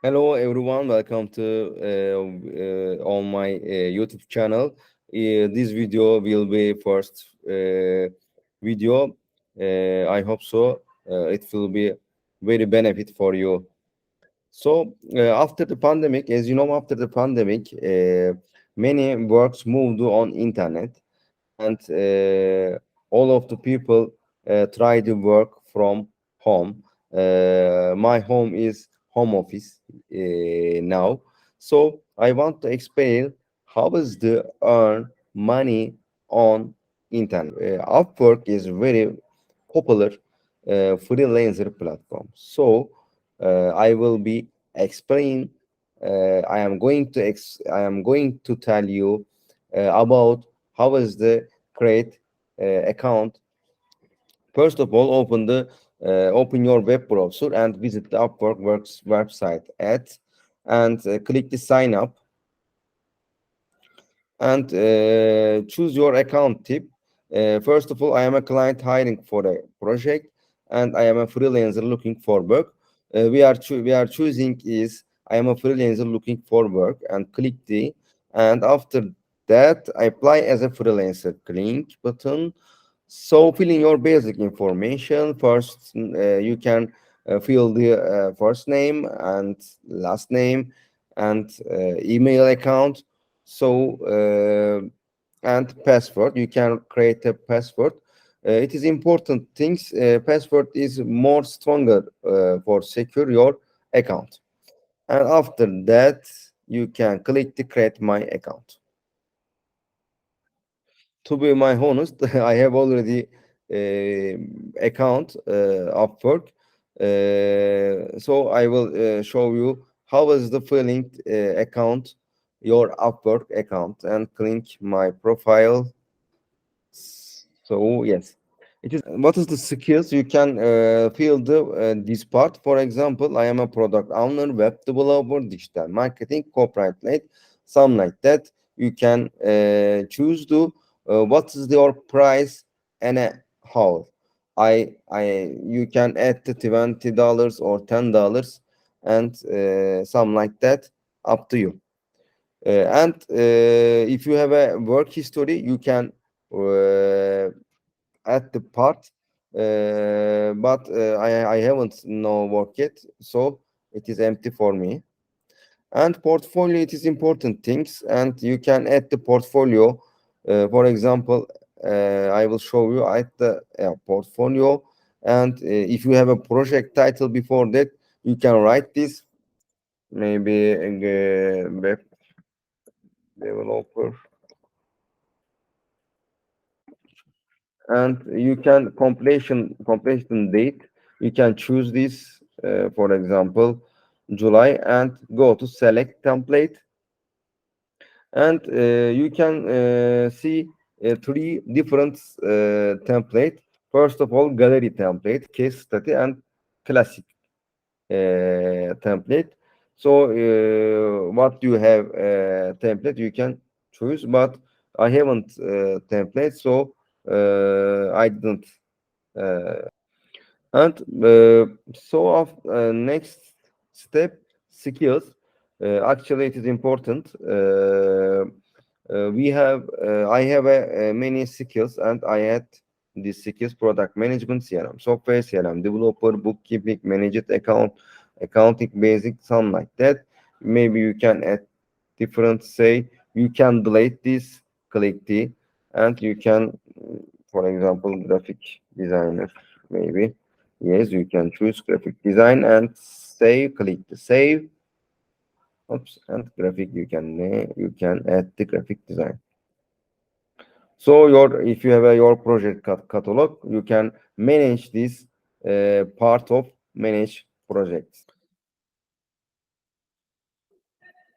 Hello everyone, welcome to on my YouTube channel. This video will be first video. I hope so. It will be very benefit for you. So after the pandemic, as you know, after the pandemic, many works moved on internet, and all of the people try to work from home. My home is home office now, so I want to explain how is the earn money on internet. Upwork is very popular freelancer platform. So I will be explain. I am going to tell you about how is the create account. First of all, open your web browser and visit the Upwork Works website at and click the sign up and choose your account type. First of all, I am a client hiring for a project, and I am a freelancer looking for work. We are choosing is I am a freelancer looking for work, and click the, and after that I apply as a freelancer. Click button. So fill in your basic information. First, you can fill the first name and last name and email account. So and password. You can create a password. It is important things. Password is more stronger for secure your account. And after that, you can click to create my account. To be my honest, I have already account Upwork. So I will show you how is the filling account, your Upwork account, and click my profile. So yes, it is. What is the skills you can fill the this part? For example, I am a product owner, web developer, digital marketing, corporate lead, some like that. You can choose to what is your price and how. You can add the $20 or $10 and some like that, up to you. And if you have a work history, you can uh, add the part, but I haven't no work yet, so it is empty for me. And portfolio, it is important things, and you can add the portfolio. For example, I will show you at the portfolio, and if you have a project title before that, you can write this, maybe web developer, and you can completion date. You can choose this, for example, July, and go to select template, and you can see three different template. First of all, gallery template, case study, and classic template. So what you have template you can choose, but I haven't template, so I didn't. And so of next step, skills. Actually, it is important. I have many skills, and I had these skills: product management, CRM, software, CRM developer, bookkeeping, managed account, accounting basic, something like that. Maybe you can add different. Say you can delete this, click the, and you can, for example, graphic designer, maybe. Yes, you can choose graphic design and save. Click the save. Oops, and graphic you can add the graphic design. So your if you have your project catalog, you can manage this part of manage projects.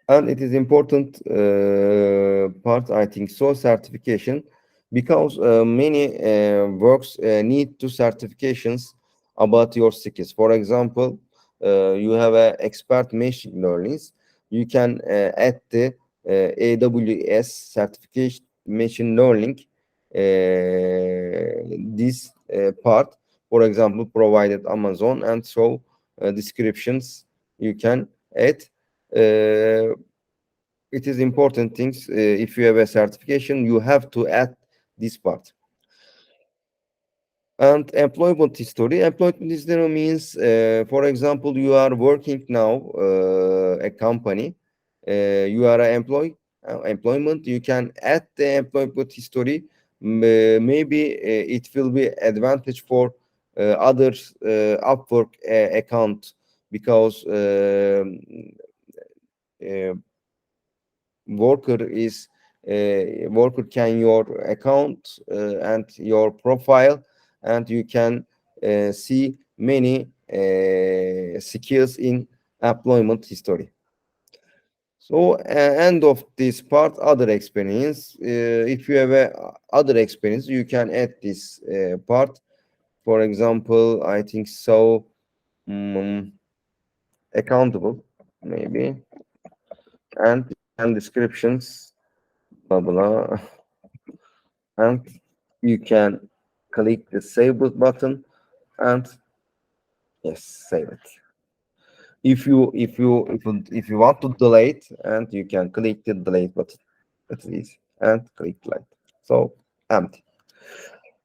And it is important part, I think so, certification, because many works need to certifications about your skills. For example, you have a expert machine learnings, you can add the AWS certification machine learning, this part, for example, provided Amazon, and so descriptions you can add. Uh, it is important things. If you have a certification, you have to add this part. And employment history. Employment history means, for example, you are working now a company. You are an employee. Employment. You can add the employment history. Maybe it will be advantage for others Upwork account because uh, worker is worker can your account and your profile, and you can see many skills in employment history. So end of this part, other experience. If you have a other experience, you can add this part. For example, I think so, um, accountable maybe, and descriptions, blah blah. And you can click the save button, and yes, save it. If you want to delete, and you can click the delete button. That's easy, and click delete. So empty.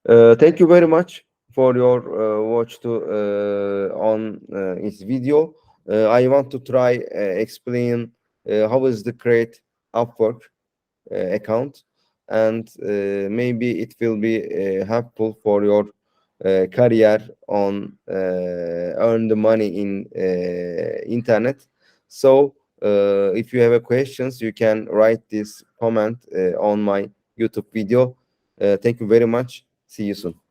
Thank you very much for your watch to on this video. I want to try explain how is the create Upwork account, and maybe it will be helpful for your career on earn the money in internet. So if you have a questions, you can write this comment on my YouTube video. Thank you very much. See you soon.